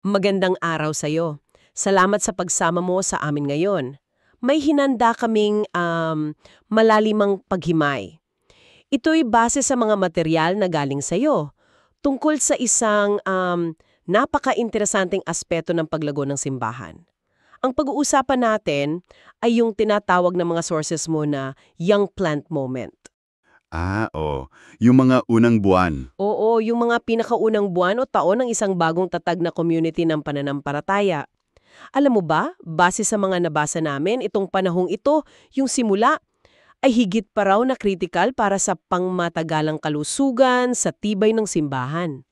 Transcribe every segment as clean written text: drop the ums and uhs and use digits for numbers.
Magandang araw sa'yo. Salamat sa pagsama mo sa amin ngayon. May hinanda kaming malalimang paghimay. Ito'y base sa mga material na galing sa'yo, tungkol sa isang napaka-interesanting aspeto ng paglago ng simbahan. Ang pag-uusapan natin ay yung tinatawag ng mga sources mo na young plant moment. Oo. Yung mga unang buwan. Oo, yung mga pinakaunang buwan o taon ng isang bagong tatag na community ng pananampalataya. Alam mo ba, base sa mga nabasa namin, itong panahong ito, yung simula, ay higit pa raw na kritikal para sa pangmatagalang kalusugan sa tibay ng simbahan.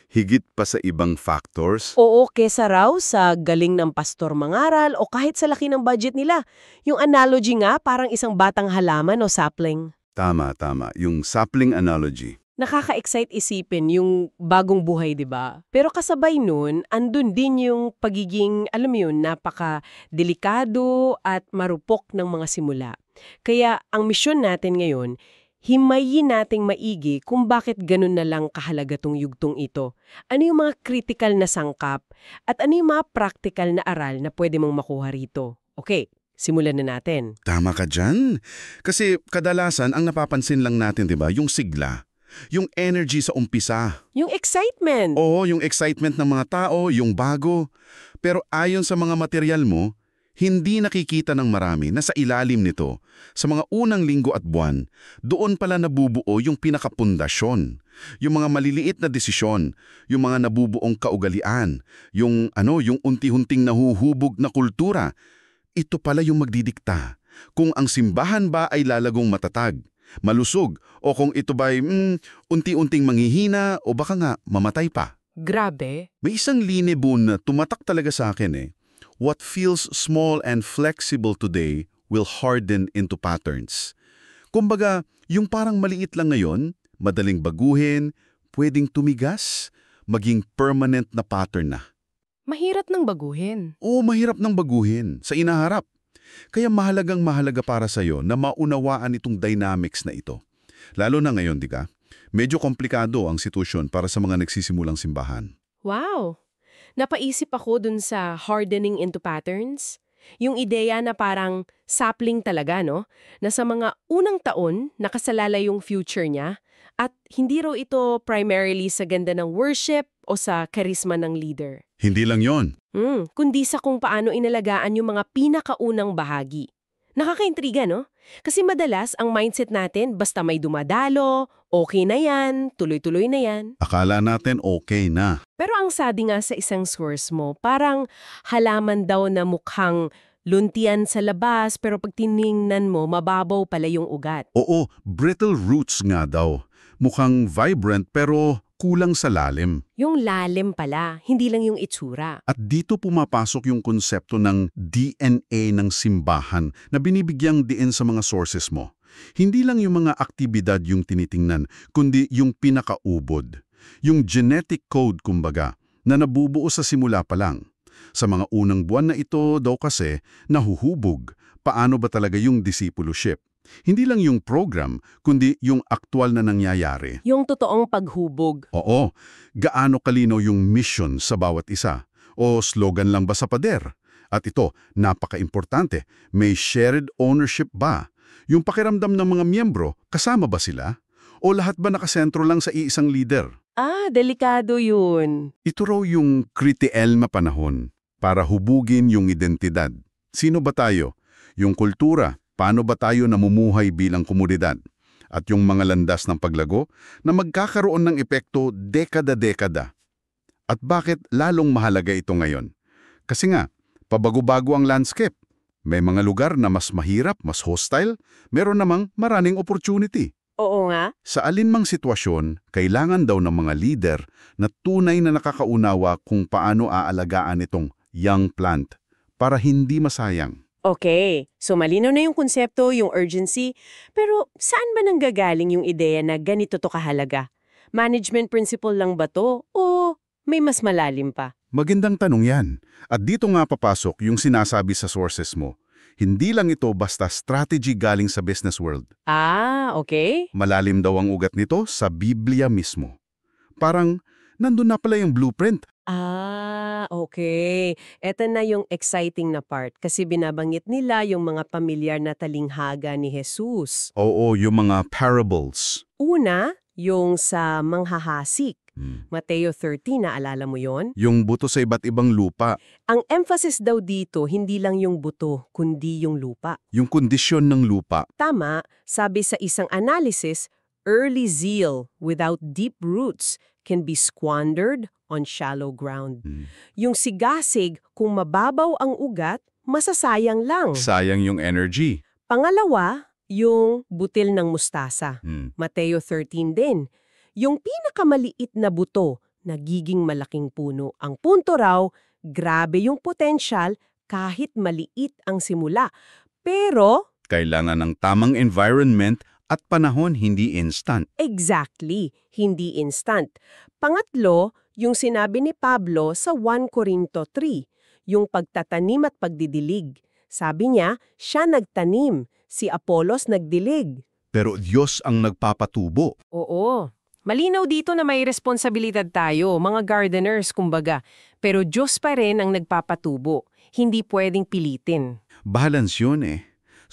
Higit pa sa ibang factors. Oo, kesa raw sa galing ng pastor mangaral o kahit sa laki ng budget nila. Yung analogy nga, parang isang batang halaman o sapling. Tama. Yung sapling analogy. Nakaka-excite isipin yung bagong buhay, di ba? Pero kasabay nun, andun din yung pagiging, alam mo yun, napaka-delikado at marupok ng mga simula. Kaya ang misyon natin ngayon, himayin nating maigi kung bakit ganun na lang kahalaga tong yugtong ito. Ano yung mga critical na sangkap at ano yung mga practical na aral na pwede mong makuha rito. Okay, simulan na natin. Tama ka dyan. Kasi kadalasan ang napapansin lang natin, di ba, yung sigla. Yung energy sa umpisa. Yung excitement. Oo, yung excitement ng mga tao, yung bago. Pero ayon sa mga material mo, hindi nakikita ng marami na sa ilalim nito, sa mga unang linggo at buwan, doon pala nabubuo yung pinakapundasyon. Yung mga maliliit na desisyon, yung mga nabubuong kaugalian, yung unti-hunting nahuhubog na kultura. Ito pala yung magdidikta kung ang simbahan ba ay lalagong matatag, malusog, o kung ito ba'y unti-unting manghihina o baka nga mamatay pa. Grabe. May isang linebon na tumatak talaga sa akin eh. What feels small and flexible today will harden into patterns. Kumbaga, yung parang maliit lang ngayon, madaling baguhin, pwedeng tumigas, maging permanent na pattern na. Mahirap nang baguhin. Oo, mahirap nang baguhin sa inaharap. Kaya mahalaga para sa'yo na maunawaan itong dynamics na ito. Lalo na ngayon, di ka? Medyo komplikado ang sitwasyon para sa mga nagsisimulang simbahan. Wow! Napaisip ako dun sa hardening into patterns. Yung ideya na parang sapling talaga, no? Na sa mga unang taon, nakasalala yung future niya at hindi raw ito primarily sa ganda ng worship o sa karisma ng leader. Hindi lang yon. Kundi sa kung paano inalagaan yung mga pinakaunang bahagi. Nakakaintriga, no? Kasi madalas ang mindset natin basta may dumadalo, okay na yan, tuloy-tuloy na yan. Akala natin okay na. Pero ang sabi nga sa isang source mo, parang halaman daw na mukhang luntian sa labas pero pag tiningnan mo, mababaw pala yung ugat. Oo, brittle roots nga daw. Mukhang vibrant pero kulang sa lalim. Yung lalim pala, hindi lang yung itsura. At dito pumapasok yung konsepto ng DNA ng simbahan na binibigyang diin sa mga sources mo. Hindi lang yung mga aktibidad yung tinitingnan, kundi yung pinakaubod. Yung genetic code, kumbaga, na nabubuo sa simula pa lang. Sa mga unang buwan na ito daw kasi, nahuhubog. Paano ba talaga yung discipleship? Hindi lang yung program, kundi yung aktwal na nangyayari. Yung totoong paghubog. Oo, gaano kalino yung mission sa bawat isa? O slogan lang ba sa pader? At ito, napaka-importante, may shared ownership ba? Yung pakiramdam ng mga miyembro, kasama ba sila? O lahat ba nakasentro lang sa iisang leader? Delikado yun. Ito raw yung critical na panahon para hubugin yung identidad. Sino ba tayo? Yung kultura, paano ba tayo namumuhay bilang komunidad? At yung mga landas ng paglago na magkakaroon ng epekto dekada-dekada. At bakit lalong mahalaga ito ngayon? Kasi nga, pabago-bago ang landscape. May mga lugar na mas mahirap, mas hostile, meron namang maraming opportunity. Oo nga. Sa alinmang sitwasyon, kailangan daw ng mga leader na tunay na nakakaunawa kung paano aalagaan itong young plant para hindi masayang. Okay, so malinaw na yung konsepto, yung urgency, pero saan ba nanggagaling yung ideya na ganito to kahalaga? Management principle lang ba to o may mas malalim pa? Magandang tanong yan. At dito nga papasok yung sinasabi sa sources mo. Hindi lang ito basta strategy galing sa business world. Okay. Malalim daw ang ugat nito sa Biblia mismo. Parang nandun na pala yung blueprint. Okay. Eto na yung exciting na part kasi binabanggit nila yung mga pamilyar na talinghaga ni Jesus. Oo, yung mga parables. Una, yung sa manghahasik. Hmm. Mateo 13, naalala mo yon? Yung buto sa iba't ibang lupa, Ang emphasis daw dito, hindi lang yung buto, kundi yung lupa. yung kondisyon ng lupa. Tama, sabi sa isang analysis, early zeal without deep roots can be squandered on shallow ground. Hmm. Yung sigasig, kung mababaw ang ugat, masasayang lang. Sayang yung energy. Pangalawa, yung butil ng mustasa. Hmm. Mateo 13 din. Yung pinakamaliit na buto, nagiging malaking puno. Ang punto raw, grabe yung potensyal kahit maliit ang simula. Pero, Kailangan ng tamang environment at panahon, hindi instant. exactly, hindi instant. Pangatlo, yung sinabi ni Pablo sa 1 Corinto 3, yung pagtatanim at pagdidilig. Sabi niya, siya nagtanim, si Apolos nagdilig. Pero Diyos ang nagpapatubo. Oo. Malinaw dito na may responsibilidad tayo, mga gardeners kumbaga. Pero Diyos pa rin ang nagpapatubo. Hindi pwedeng pilitin. Balance yun eh.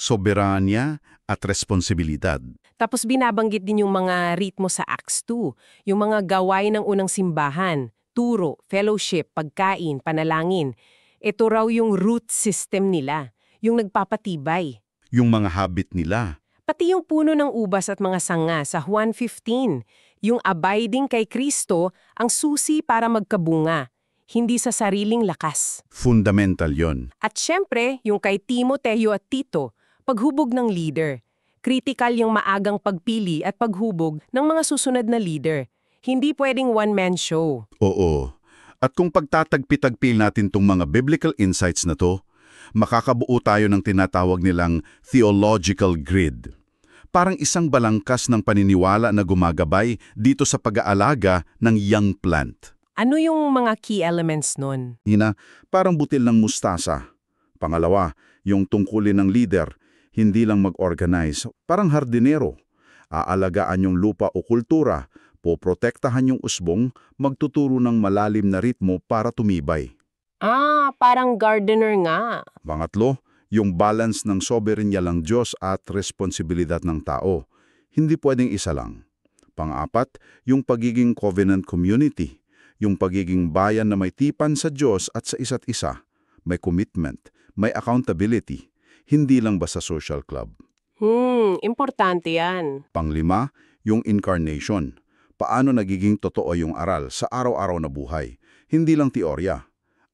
Soberanya at responsibilidad. Tapos binabanggit din yung mga ritmo sa Acts 2, yung mga gawain ng unang simbahan, turo, fellowship, pagkain, panalangin. Ito raw yung root system nila, yung nagpapatibay. Yung mga habit nila. Pati yung puno ng ubas at mga sanga sa Juan 15, yung abiding kay Kristo ang susi para magkabunga, hindi sa sariling lakas. Fundamental yon. At syempre, yung kay Timoteo at Tito, paghubog ng leader. Critical yung maagang pagpili at paghubog ng mga susunod na leader. Hindi pwedeng one-man show. Oo. At kung pagtatagpi-tagpil natin tong mga biblical insights na to, makakabuo tayo ng tinatawag nilang theological grid. Parang isang balangkas ng paniniwala na gumagabay dito sa pag-aalaga ng young plant. Ano yung mga key elements nun? Parang butil ng mustasa. Pangalawa, yung tungkulin ng leader, hindi lang mag-organize, parang hardinero. Aalagaan yung lupa o kultura, poprotektahan yung usbong, magtuturo ng malalim na ritmo para tumibay. Parang gardener nga. Pangatlo, yung balance ng soberenya ng Diyos at responsibilidad ng tao. Hindi pwedeng isa lang. Pang-apat, yung pagiging covenant community, yung pagiging bayan na may tipan sa Diyos at sa isa't isa. May commitment, may accountability, hindi lang basta social club. Importante yan. Panglima, yung incarnation. Paano nagiging totoo yung aral sa araw-araw na buhay, hindi lang teorya.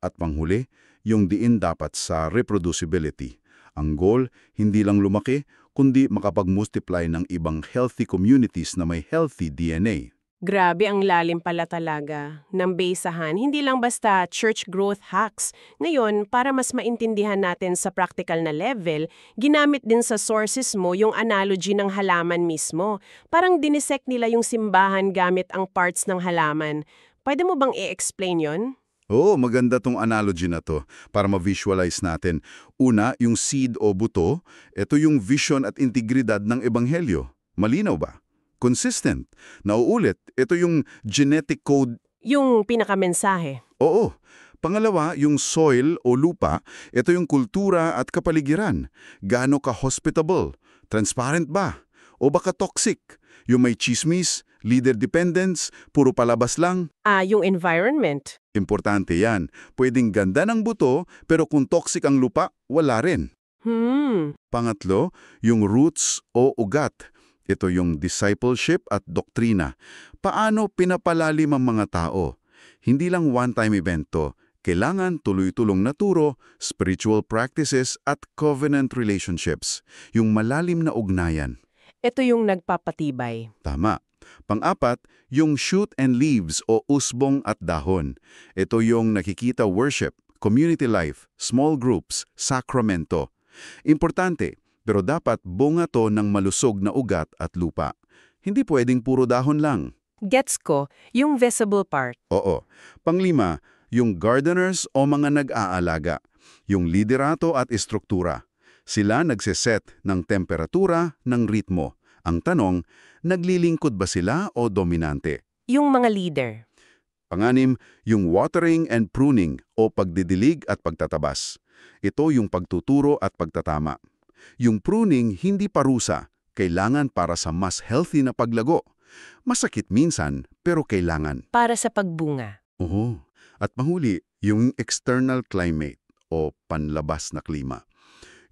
At panghuli, yung diin dapat sa reproducibility. Ang goal, hindi lang lumaki, kundi makapag-multiply ng ibang healthy communities na may healthy DNA. Grabe ang lalim pala talaga ng basehan, hindi lang basta church growth hacks. Ngayon, para mas maintindihan natin sa practical na level, ginamit din sa sources mo yung analogy ng halaman mismo. Parang dinisect nila yung simbahan gamit ang parts ng halaman. Pwede mo bang i-explain yon? Oo, maganda tong analogy na to para ma-visualize natin. Una, yung seed o buto, ito yung vision at integridad ng ebanghelyo. Malinaw ba? Consistent. Nauulit, ito yung genetic code. Yung pinakamensahe. Oo. Pangalawa, yung soil o lupa, ito yung kultura at kapaligiran. Gaano ka hospitable? Transparent ba? O baka toxic? Yung may chismis, leader dependence, puro palabas lang? Yung environment. Importante yan. Pwedeng ganda ng buto, pero kung toxic ang lupa, wala rin. Pangatlo, yung roots o ugat. Ito yung discipleship at doktrina. Paano pinapalalim ang mga tao? Hindi lang one-time event to. Kailangan tuloy-tulong na turo, spiritual practices at covenant relationships. Yung malalim na ugnayan. Ito yung nagpapatibay. Tama. Pang-apat, yung shoot and leaves o usbong at dahon. Ito yung nakikita worship, community life, small groups, sakramento. Importante, pero dapat bunga to ng malusog na ugat at lupa. Hindi pwedeng puro dahon lang. Gets ko, yung visible part. Oo. Panglima, yung gardeners o mga nag-aalaga. Yung liderato at istruktura. Sila nagsiset ng temperatura, ng ritmo. Ang tanong, naglilingkod ba sila o dominante? Yung mga leader. Panganim, yung watering and pruning o pagdidilig at pagtatabas. Ito yung pagtuturo at pagtatama. Yung pruning hindi parusa, kailangan para sa mas healthy na paglago. Masakit minsan, pero kailangan. Para sa pagbunga. Oo. At mahuli, yung external climate o panlabas na klima.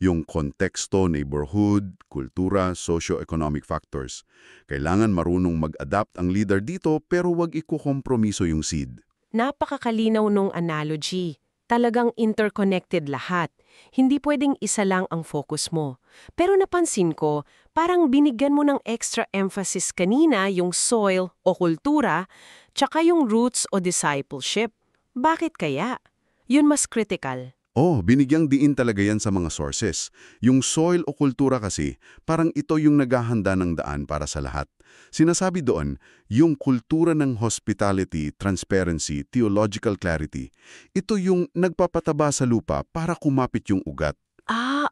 Yung konteksto, neighborhood, kultura, socio-economic factors. Kailangan marunong mag-adapt ang leader dito pero wag ikukompromiso yung seed. Napakakalinaw nung analogy. Talagang interconnected lahat. Hindi pwedeng isa lang ang focus mo. Pero napansin ko, parang binigyan mo ng extra emphasis kanina yung soil o kultura, tsaka yung roots o discipleship. Bakit kaya? Yun mas critical. Binigyang diin talaga yan sa mga sources. Yung soil o kultura kasi, parang ito yung naghahanda ng daan para sa lahat. Sinasabi doon, yung kultura ng hospitality, transparency, theological clarity, ito yung nagpapataba sa lupa para kumapit yung ugat.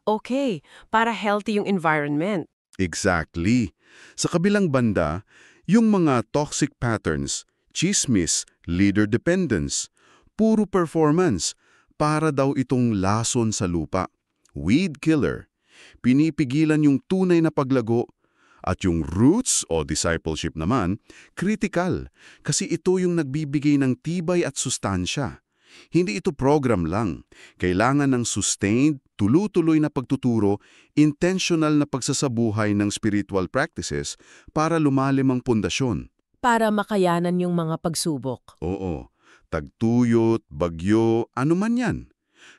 Okay. Para healthy yung environment. Exactly. Sa kabilang banda, yung mga toxic patterns, chismis, leader dependence, puro performance, para daw itong lason sa lupa, weed killer, pinipigilan yung tunay na paglago, at yung roots o discipleship naman, critical, kasi ito yung nagbibigay ng tibay at sustansya. Hindi ito program lang. Kailangan ng sustained, tuloy-tuloy na pagtuturo, intentional na pagsasabuhay ng spiritual practices para lumalim ang pundasyon. Para makayanan yung mga pagsubok. Oo. Tagtuyot, bagyo, ano man yan.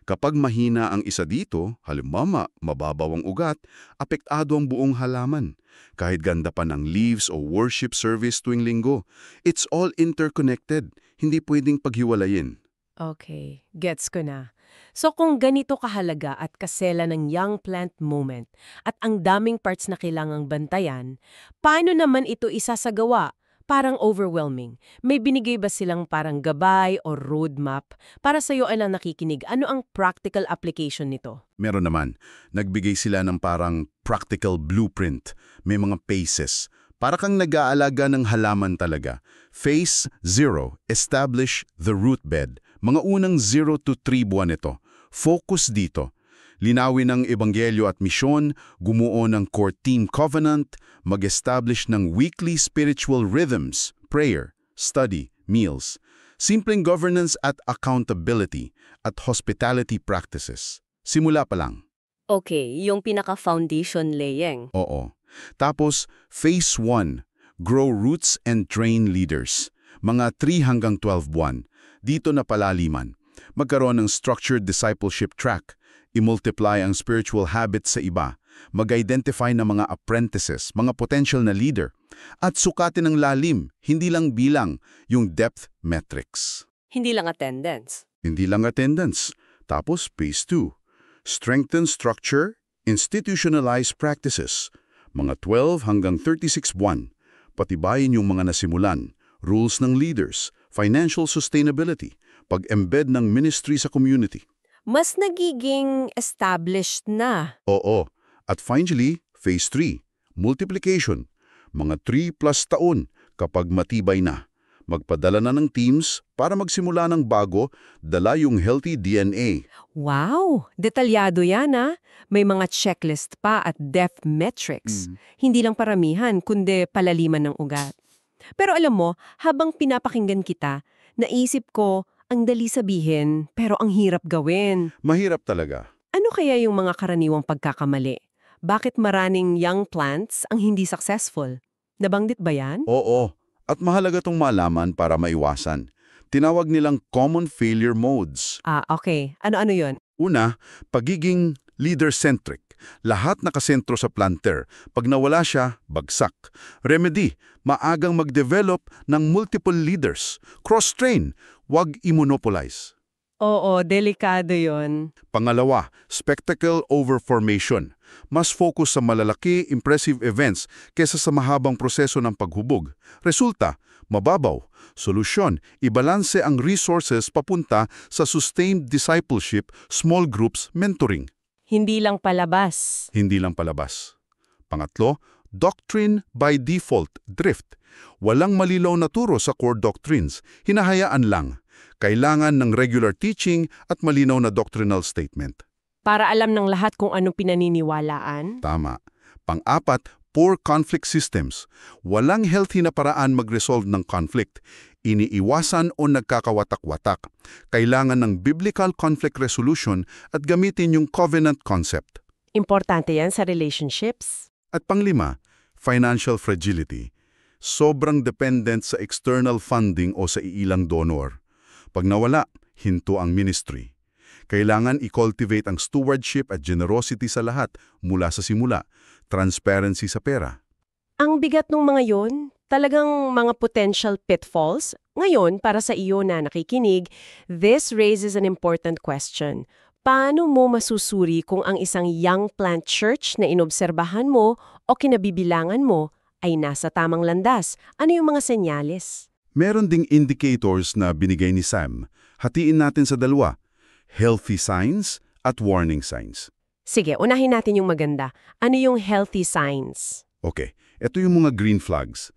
Kapag mahina ang isa dito, halimbawa mababaw ang ugat, apektado ang buong halaman. Kahit ganda pa ng leaves o worship service tuwing linggo, it's all interconnected. Hindi pwedeng paghiwalayin. Okay, gets ko na. So kung ganito kahalaga at kasela ng young plant movement at ang daming parts na kailangang bantayan, paano naman ito isasagawa? Parang overwhelming. May binigay ba silang parang gabay o roadmap para sa iyo ay lang nakikinig? Ano ang practical application nito? Meron naman. Nagbigay sila ng parang practical blueprint. May mga phases. Para kang nag-aalaga ng halaman talaga. Phase 0, establish the root bed. Mga unang 0 to 3 buwan ito. Focus dito. Linawin ang ebanghelyo at misyon, gumuo ng core team covenant, mag-establish ng weekly spiritual rhythms, prayer, study, meals, simpleng governance at accountability, at hospitality practices. Simula pa lang. Okay, yung pinaka-foundation laying. Oo. Tapos, Phase 1, grow roots and train leaders. Mga 3 hanggang 12 buwan. Dito na palaliman. Magkaroon ng structured discipleship track, i-multiply ang spiritual habits sa iba, mag-identify ng mga apprentices, mga potential na leader, at sukatin ng lalim, hindi lang bilang, yung depth metrics. Hindi lang attendance. Hindi lang attendance. Tapos Phase 2, strengthen structure, institutionalize practices, mga 12 hanggang 36 buwan, patibayin yung mga nasimulan, rules ng leaders, financial sustainability, pag-embed ng ministry sa community. Mas nagiging established na. Oo. At finally, Phase 3, multiplication. Mga 3+ taon kapag matibay na. Magpadala na ng teams para magsimula ng bago, dala yung healthy DNA. Wow! Detalyado yan May mga checklist pa at depth metrics. Hindi lang paramihan, kundi palaliman ng ugat. Pero alam mo, habang pinapakinggan kita, naisip ko, ang dali sabihin, pero ang hirap gawin. Mahirap talaga. Ano kaya yung mga karaniwang pagkakamali? Bakit maraming young plants ang hindi successful? Nabanggit ba yan? Oo. At mahalaga tong malaman para maiwasan. Tinawag nilang common failure modes. Okay. Ano-ano yun? Una, pagiging leader-centric. Lahat nakasentro sa planter. Pag nawala siya, bagsak. Remedy, maagang mag-develop ng multiple leaders. Cross-train, wag i-monopolize. Oo, delikado yon. Pangalawa, spectacle over formation. Mas focus sa malalaki, impressive events kesa sa mahabang proseso ng paghubog. Resulta, mababaw. Solusyon, ibalanse ang resources papunta sa sustained discipleship, small groups, mentoring. Hindi lang palabas. Hindi lang palabas. Pangatlo, doctrine by default, drift. Walang malinaw na turo sa core doctrines, hinahayaan lang. Kailangan ng regular teaching at malinaw na doctrinal statement. Para alam ng lahat kung anong pinaniniwalaan. Tama. Pang-apat, poor conflict systems. Walang healthy na paraan mag-resolve ng conflict. Iniiwasan o nagkakawatak-watak. Kailangan ng biblical conflict resolution at gamitin yung covenant concept. Importante yan sa relationships. At panglima, financial fragility. Sobrang dependent sa external funding o sa iilang donor. Pag nawala, hinto ang ministry. Kailangan i-cultivate ang stewardship at generosity sa lahat mula sa simula, transparency sa pera. Ang bigat ng mga yon, talagang mga potential pitfalls. Ngayon, para sa iyo na nakikinig, this raises an important question. Paano mo masusuri kung ang isang young plant church na inobserbahan mo o kinabibilangan mo ay nasa tamang landas? Ano yung mga senyales? Meron ding indicators na binigay ni Sam. Hatiin natin sa dalawa, healthy signs at warning signs. Sige, unahin natin yung maganda. Ano yung healthy signs? Okay, ito yung mga green flags.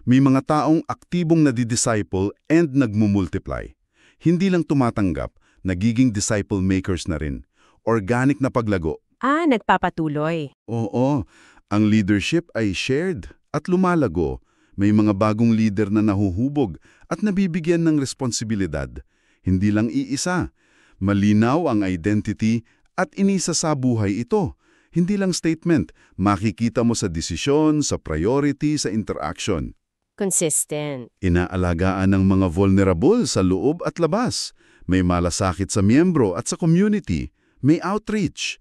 May mga taong aktibong nadidisciple and nagmumultiply. Hindi lang tumatanggap, nagiging disciple makers na rin. Organic na paglago. Nagpapatuloy. Oo, ang leadership ay shared at lumalago. May mga bagong leader na nahuhubog at nabibigyan ng responsibilidad. Hindi lang iisa. Malinaw ang identity at inisasabuhay ito. Hindi lang statement, makikita mo sa desisyon, sa priority, sa interaction. Consistent. Inaalagaan ng mga vulnerable sa loob at labas. May malasakit sa miyembro at sa community. May outreach.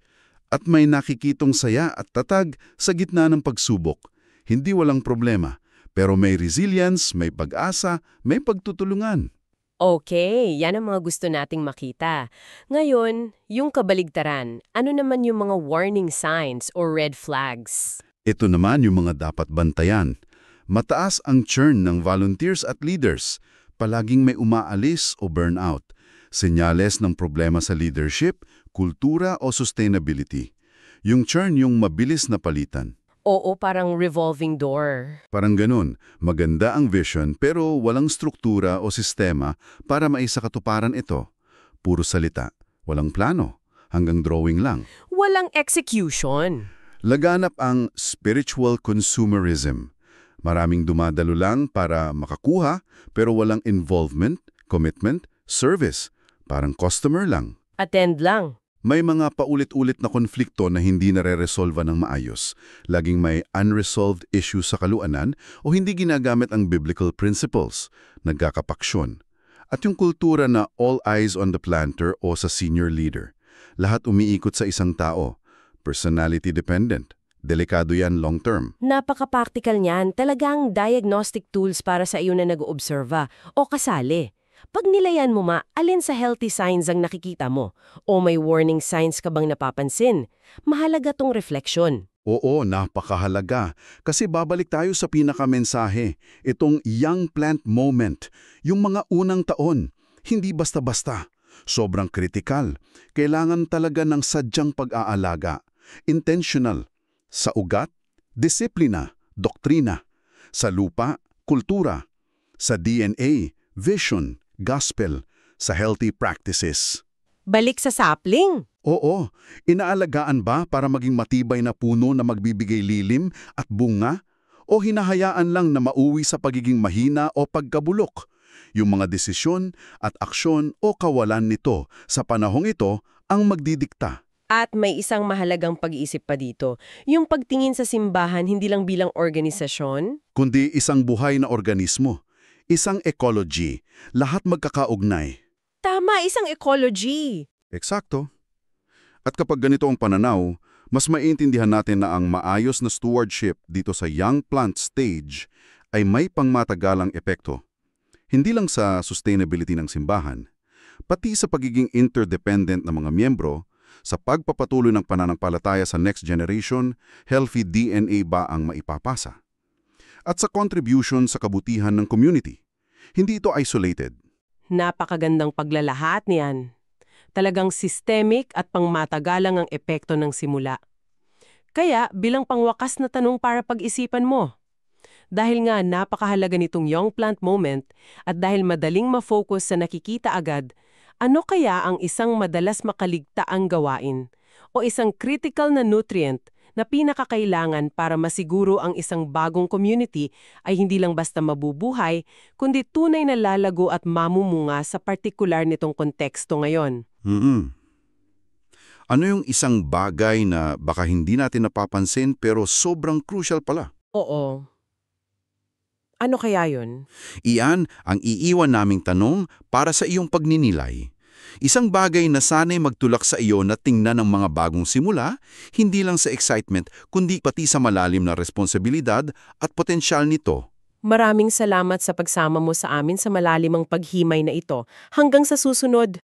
At may nakikitong saya at tatag sa gitna ng pagsubok. Hindi walang problema. Pero may resilience, may pag-asa, may pagtutulungan. Okay, yan ang mga gusto nating makita. Ngayon, yung kabaligtaran, ano naman yung mga warning signs or red flags? Ito naman yung mga dapat bantayan. Mataas ang churn ng volunteers at leaders. Palaging may umaalis o burnout. Senyales ng problema sa leadership, kultura o sustainability. Yung churn yung mabilis na palitan. Oo, parang revolving door. Parang ganun, maganda ang vision pero walang struktura o sistema para maisakatuparan ito. Puro salita, walang plano, hanggang drawing lang. Walang execution. Laganap ang spiritual consumerism. Maraming dumadalo lang para makakuha pero walang involvement, commitment, service. Parang customer lang. Attend lang. May mga paulit-ulit na konflikto na hindi nare-resolva ng maayos. Laging may unresolved issues sa kaluanan o hindi ginagamit ang biblical principles, nagkakapaksyon. At yung kultura na all eyes on the planter o sa senior leader. Lahat umiikot sa isang tao. Personality dependent. Delikado yan long term. Napaka-practical niyan. Talagang diagnostic tools para sa iyo na nag-oobserva o kasali. Pag nilayan mo alin sa healthy signs ang nakikita mo? O may warning signs ka bang napapansin? Mahalaga tong refleksyon. Oo, napakahalaga. Kasi babalik tayo sa pinakamensahe. Itong young plant moment. Yung mga unang taon. Hindi basta-basta. Sobrang kritikal. Kailangan talaga ng sadyang pag-aalaga. Intentional. Sa ugat, disiplina, doktrina. Sa lupa, kultura. Sa DNA, vision, gospel, sa healthy practices. Balik sa sapling. Oo, inaalagaan ba para maging matibay na puno na magbibigay lilim at bunga? O hinahayaan lang na mauwi sa pagiging mahina o pagkabulok? Yung mga desisyon at aksyon o kawalan nito sa panahong ito ang magdidikta. At may isang mahalagang pag-iisip pa dito. Yung pagtingin sa simbahan hindi lang bilang organisasyon, Kundi isang buhay na organismo. Isang ecology, lahat magkakaugnay. tama, isang ecology. Eksakto. At kapag ganito ang pananaw, mas maiintindihan natin na ang maayos na stewardship dito sa young plant stage ay may pangmatagalang epekto. Hindi lang sa sustainability ng simbahan, pati sa pagiging interdependent ng mga miyembro, sa pagpapatuloy ng pananampalataya sa next generation, healthy DNA ba ang maipapasa? At sa contribution sa kabutihan ng community. Hindi ito isolated. Napakagandang paglalahat niyan. Talagang systemic at pangmatagalang ang epekto ng simula. Kaya, bilang pangwakas na tanong para pag-isipan mo, Dahil nga napakahalaga nitong young plant moment at dahil madaling ma-focus sa nakikita agad, ano kaya ang isang madalas makaligtaang gawain o isang critical na nutrient na pinakakailangan para masiguro ang isang bagong community ay hindi lang basta mabubuhay, kundi tunay na lalago at mamumunga sa partikular nitong konteksto ngayon? Mm. Ano yung isang bagay na baka hindi natin napapansin pero sobrang crucial pala? Oo. Ano kaya yun? Iyan ang iiwan naming tanong para sa iyong pagninilay. Isang bagay na sana'y magtulak sa iyo na tingnan ang mga bagong simula, hindi lang sa excitement, kundi pati sa malalim na responsibilidad at potensyal nito. Maraming salamat sa pagsama mo sa amin sa malalimang paghimay na ito. Hanggang sa susunod!